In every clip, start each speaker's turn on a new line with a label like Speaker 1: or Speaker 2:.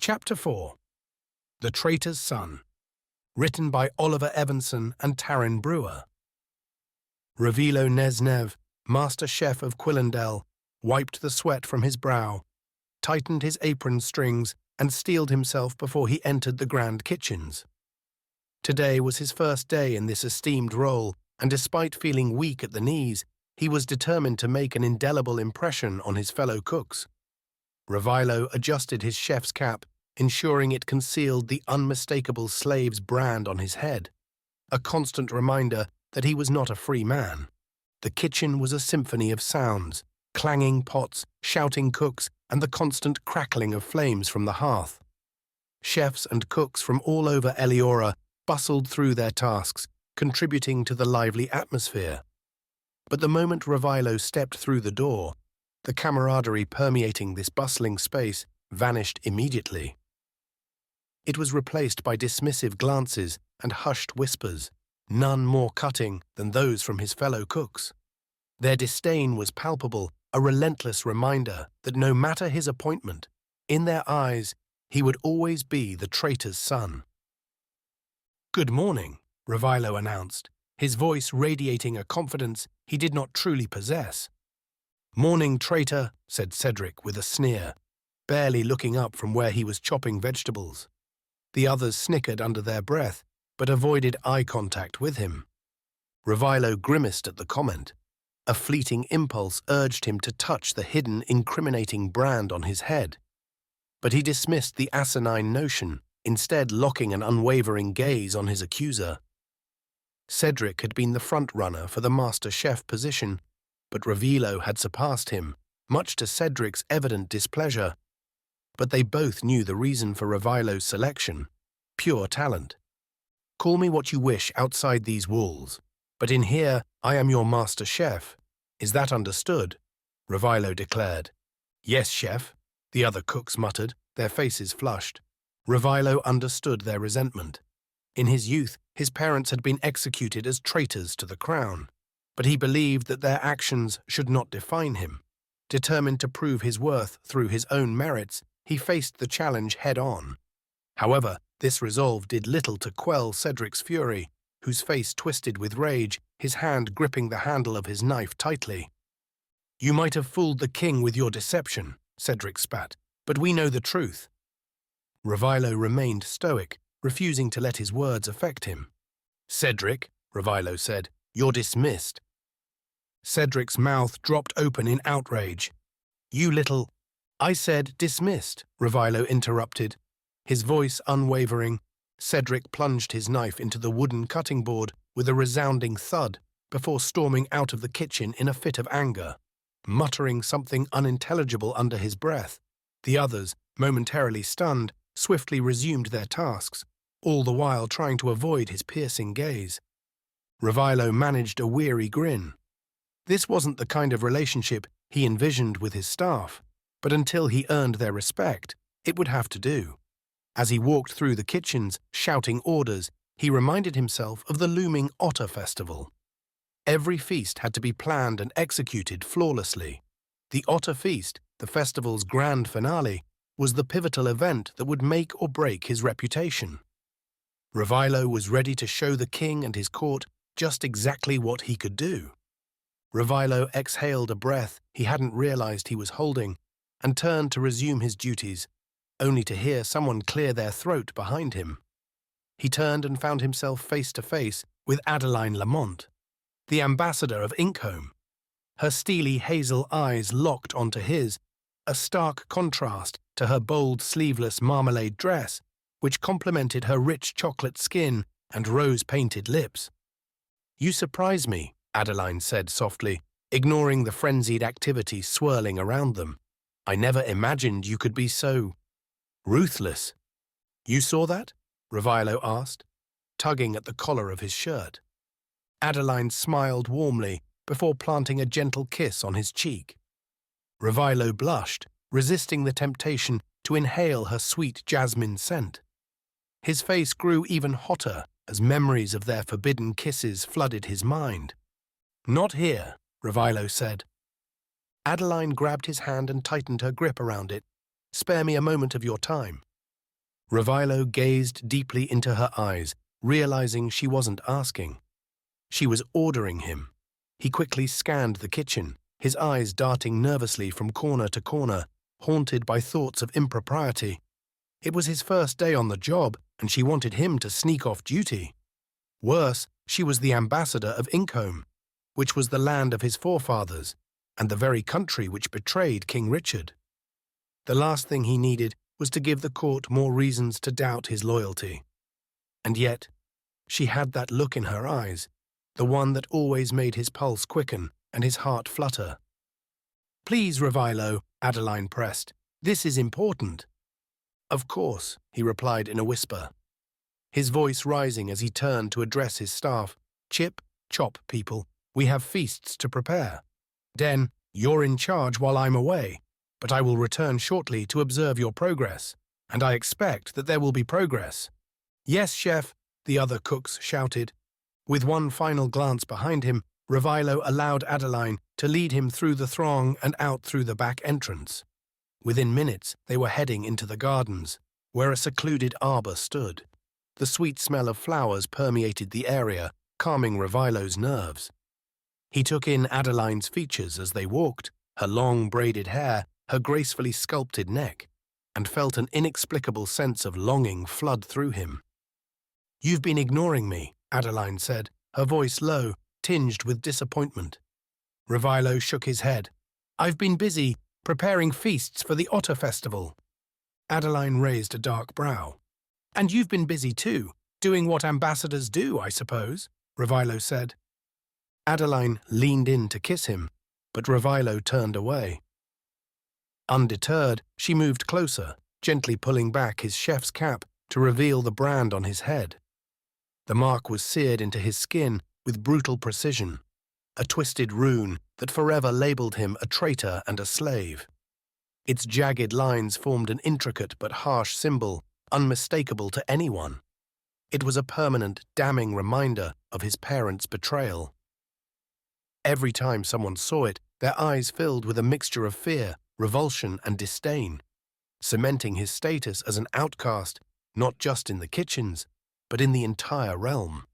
Speaker 1: Chapter 4. The Traitor's Son. Written by Oliver Evanson and Taryn Brewer. Ravilo Neznev, master chef of Quillendel, wiped the sweat from his brow, tightened his apron strings, and steeled himself before he entered the grand kitchens. Today was his first day in this esteemed role, and despite feeling weak at the knees, he was determined to make an indelible impression on his fellow cooks. Ravilo adjusted his chef's cap, ensuring it concealed the unmistakable slave's brand on his head, a constant reminder that he was not a free man. The kitchen was a symphony of sounds, clanging pots, shouting cooks, and the constant crackling of flames from the hearth. Chefs and cooks from all over Eliora bustled through their tasks, contributing to the lively atmosphere. But the moment Ravilo stepped through the door, the camaraderie permeating this bustling space vanished immediately. It was replaced by dismissive glances and hushed whispers, none more cutting than those from his fellow cooks. Their disdain was palpable, a relentless reminder that no matter his appointment, in their eyes, he would always be the traitor's son. "Good morning," Ravilo announced, his voice radiating a confidence he did not truly possess. "Morning, traitor," said Cedric with a sneer, barely looking up from where he was chopping vegetables. The others snickered under their breath, but avoided eye contact with him. Ravilo grimaced at the comment. A fleeting impulse urged him to touch the hidden, incriminating brand on his head. But he dismissed the asinine notion, instead locking an unwavering gaze on his accuser. Cedric had been the front-runner for the master chef position, but Ravilo had surpassed him, much to Cedric's evident displeasure. But they both knew the reason for Ravilo's selection: pure talent. "Call me what you wish outside these walls, but in here I am your master chef. Is that understood?" Ravilo declared. "Yes, chef," the other cooks muttered, their faces flushed. Ravilo understood their resentment. In his youth, his parents had been executed as traitors to the crown, but he believed that their actions should not define him. Determined to prove his worth through his own merits, he faced the challenge head-on. However, this resolve did little to quell Cedric's fury, whose face twisted with rage, his hand gripping the handle of his knife tightly. "You might have fooled the king with your deception," Cedric spat, "but we know the truth." Ravilo remained stoic, refusing to let his words affect him. "Cedric," Ravilo said, "you're dismissed." Cedric's mouth dropped open in outrage. "You little—" "I said dismissed," Ravilo interrupted. His voice unwavering, Cedric plunged his knife into the wooden cutting board with a resounding thud before storming out of the kitchen in a fit of anger, muttering something unintelligible under his breath. The others, momentarily stunned, swiftly resumed their tasks, all the while trying to avoid his piercing gaze. Ravilo managed a weary grin. This wasn't the kind of relationship he envisioned with his staff, but until he earned their respect, it would have to do. As he walked through the kitchens, shouting orders, he reminded himself of the looming Otter Festival. Every feast had to be planned and executed flawlessly. The Otter Feast, the festival's grand finale, was the pivotal event that would make or break his reputation. Ravilo was ready to show the king and his court just exactly what he could do. Ravilo exhaled a breath he hadn't realized he was holding and turned to resume his duties, only to hear someone clear their throat behind him. He turned and found himself face to face with Adeline Lamont, the ambassador of Inkholm. Her steely hazel eyes locked onto his, a stark contrast to her bold sleeveless marmalade dress, which complemented her rich chocolate skin and rose-painted lips. "You surprise me," Adeline said softly, ignoring the frenzied activity swirling around them. "I never imagined you could be so ruthless." "You saw that?" Ravilo asked, tugging at the collar of his shirt. Adeline smiled warmly before planting a gentle kiss on his cheek. Ravilo blushed, resisting the temptation to inhale her sweet jasmine scent. His face grew even hotter as memories of their forbidden kisses flooded his mind. "Not here," Ravilo said. Adeline grabbed his hand and tightened her grip around it. "Spare me a moment of your time." Revillo gazed deeply into her eyes, realizing she wasn't asking. She was ordering him. He quickly scanned the kitchen, his eyes darting nervously from corner to corner, haunted by thoughts of impropriety. It was his first day on the job, and she wanted him to sneak off duty. Worse, she was the ambassador of Incombe, which was the land of his forefathers, and the very country which betrayed King Richard. The last thing he needed was to give the court more reasons to doubt his loyalty. And yet, she had that look in her eyes, the one that always made his pulse quicken and his heart flutter. "Please, Revillo," Adeline pressed. "This is important." "Of course," he replied in a whisper, his voice rising as he turned to address his staff. "Chip, chop, people. We have feasts to prepare. Den, you're in charge while I'm away, but I will return shortly to observe your progress, and I expect that there will be progress." "Yes, chef," the other cooks shouted. With one final glance behind him, Revillo allowed Adeline to lead him through the throng and out through the back entrance. Within minutes, they were heading into the gardens, where a secluded arbor stood. The sweet smell of flowers permeated the area, calming Revillo's nerves. He took in Adeline's features as they walked, her long braided hair, her gracefully sculpted neck, and felt an inexplicable sense of longing flood through him. "You've been ignoring me," Adeline said, her voice low, tinged with disappointment. Revillo shook his head. "I've been busy preparing feasts for the Otter Festival." Adeline raised a dark brow. "And you've been busy too, doing what ambassadors do, I suppose," Revillo said. Adeline leaned in to kiss him, but Revillo turned away. Undeterred, she moved closer, gently pulling back his chef's cap to reveal the brand on his head. The mark was seared into his skin with brutal precision, a twisted rune that forever labeled him a traitor and a slave. Its jagged lines formed an intricate but harsh symbol, unmistakable to anyone. It was a permanent, damning reminder of his parents' betrayal. Every time someone saw it, their eyes filled with a mixture of fear, revulsion, and disdain, cementing his status as an outcast, not just in the kitchens, but in the entire realm.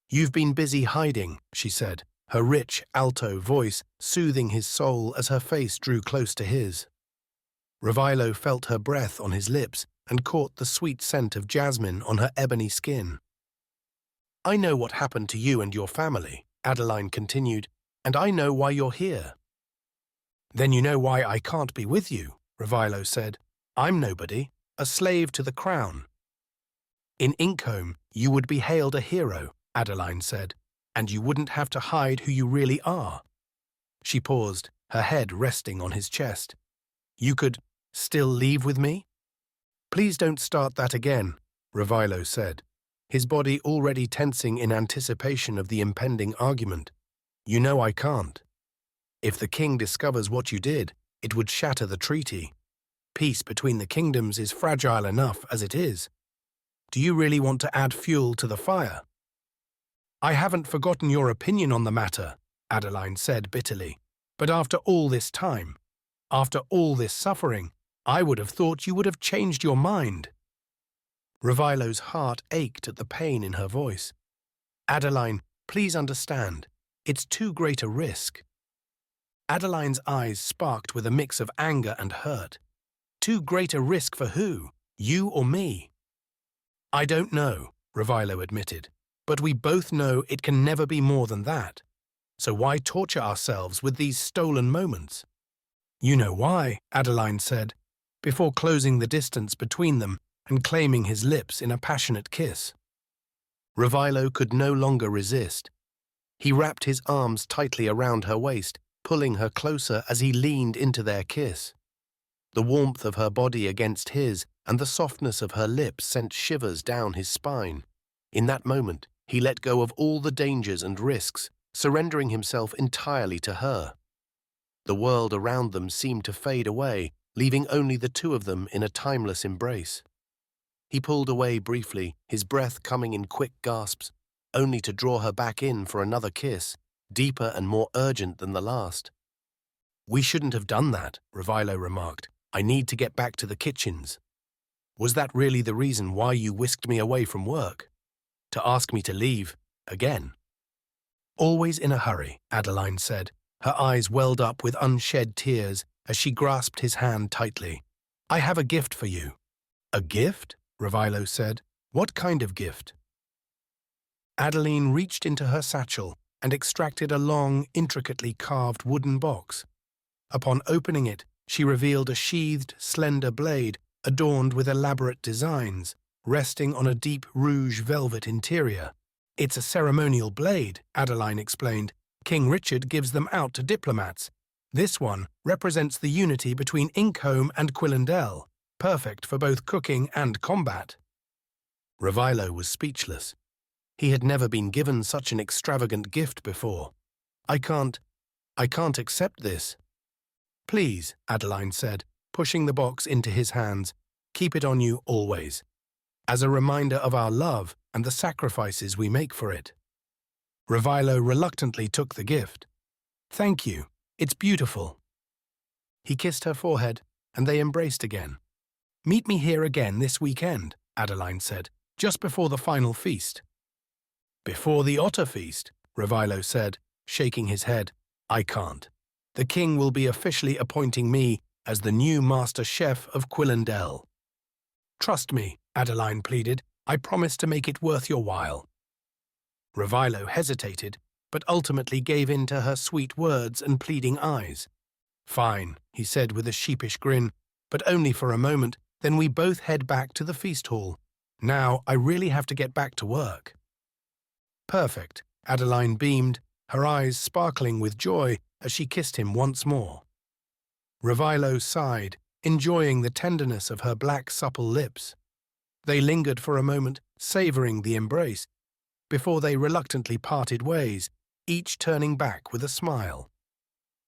Speaker 1: "You've been busy hiding," she said, her rich, alto voice soothing his soul as her face drew close to his. Revillo felt her breath on his lips and caught the sweet scent of jasmine on her ebony skin. "I know what happened to you and your family," Adeline continued, "and I know why you're here." "Then you know why I can't be with you," Revillo said. "I'm nobody, a slave to the crown." "In Incombe, you would be hailed a hero," Adeline said, "and you wouldn't have to hide who you really are." She paused, her head resting on his chest. "You could still leave with me?" "Please don't start that again," Revillo said, his body already tensing in anticipation of the impending argument. "You know I can't. If the king discovers what you did, it would shatter the treaty. Peace between the kingdoms is fragile enough as it is. Do you really want to add fuel to the fire?" "I haven't forgotten your opinion on the matter," Adeline said bitterly. "But after all this time, after all this suffering, I would have thought you would have changed your mind." Revillo's heart ached at the pain in her voice. "Adeline, please understand. It's too great a risk." Adeline's eyes sparked with a mix of anger and hurt. "Too great a risk for who? You or me?" "I don't know," Revillo admitted, "but we both know it can never be more than that. So why torture ourselves with these stolen moments?" "You know why," Adeline said, before closing the distance between them and claiming his lips in a passionate kiss. Revillo could no longer resist. He wrapped his arms tightly around her waist, pulling her closer as he leaned into their kiss. The warmth of her body against his and the softness of her lips sent shivers down his spine. In that moment, he let go of all the dangers and risks, surrendering himself entirely to her. The world around them seemed to fade away, leaving only the two of them in a timeless embrace. He pulled away briefly, his breath coming in quick gasps, only to draw her back in for another kiss, deeper and more urgent than the last. "We shouldn't have done that," Revillo remarked. "I need to get back to the kitchens." Was that really the reason why you whisked me away from work? To ask me to leave again? Always in a hurry, Adeline said. Her eyes welled up with unshed tears as she grasped his hand tightly. I have a gift for you. A gift? Ravilo said. What kind of gift? Adeline reached into her satchel and extracted a long, intricately carved wooden box. Upon opening it, she revealed a sheathed, slender blade adorned with elaborate designs, resting on a deep rouge velvet interior. It's a ceremonial blade, Adeline explained. King Richard gives them out to diplomats. This one represents the unity between Inkholm and Quillendel, perfect for both cooking and combat. Ravilo was speechless. He had never been given such an extravagant gift before. I can't accept this. Please, Adeline said, pushing the box into his hands. Keep it on you always, as a reminder of our love and the sacrifices we make for it. Ravilo reluctantly took the gift. Thank you. It's beautiful. He kissed her forehead, and they embraced again. Meet me here again this weekend, Adeline said, just before the final feast. Before the otter feast, Ravilo said, shaking his head. I can't. The king will be officially appointing me as the new master chef of Quillendel. Trust me, Adeline pleaded. I promise to make it worth your while. Ravilo hesitated, but ultimately gave in to her sweet words and pleading eyes. Fine, he said with a sheepish grin, but only for a moment, then we both head back to the feast hall. Now I really have to get back to work. Perfect, Adeline beamed, her eyes sparkling with joy as she kissed him once more. Ravilo sighed, enjoying the tenderness of her black supple lips. They lingered for a moment, savouring the embrace, before they reluctantly parted ways, each turning back with a smile.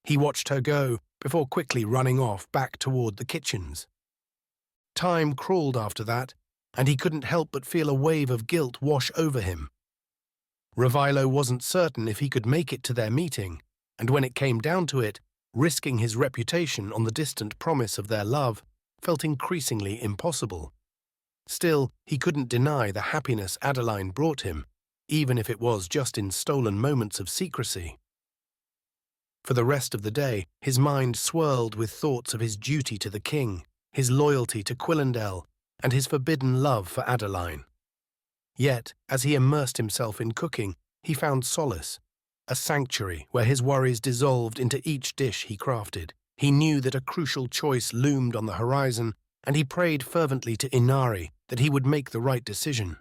Speaker 1: He watched her go before quickly running off back toward the kitchens. Time crawled after that, and he couldn't help but feel a wave of guilt wash over him. Ravilo wasn't certain if he could make it to their meeting, and when it came down to it, risking his reputation on the distant promise of their love felt increasingly impossible. Still, he couldn't deny the happiness Adeline brought him, even if it was just in stolen moments of secrecy. For the rest of the day, his mind swirled with thoughts of his duty to the king, his loyalty to Quillendel, and his forbidden love for Adeline. Yet, as he immersed himself in cooking, he found solace, a sanctuary where his worries dissolved into each dish he crafted. He knew that a crucial choice loomed on the horizon, and he prayed fervently to Inari that he would make the right decision.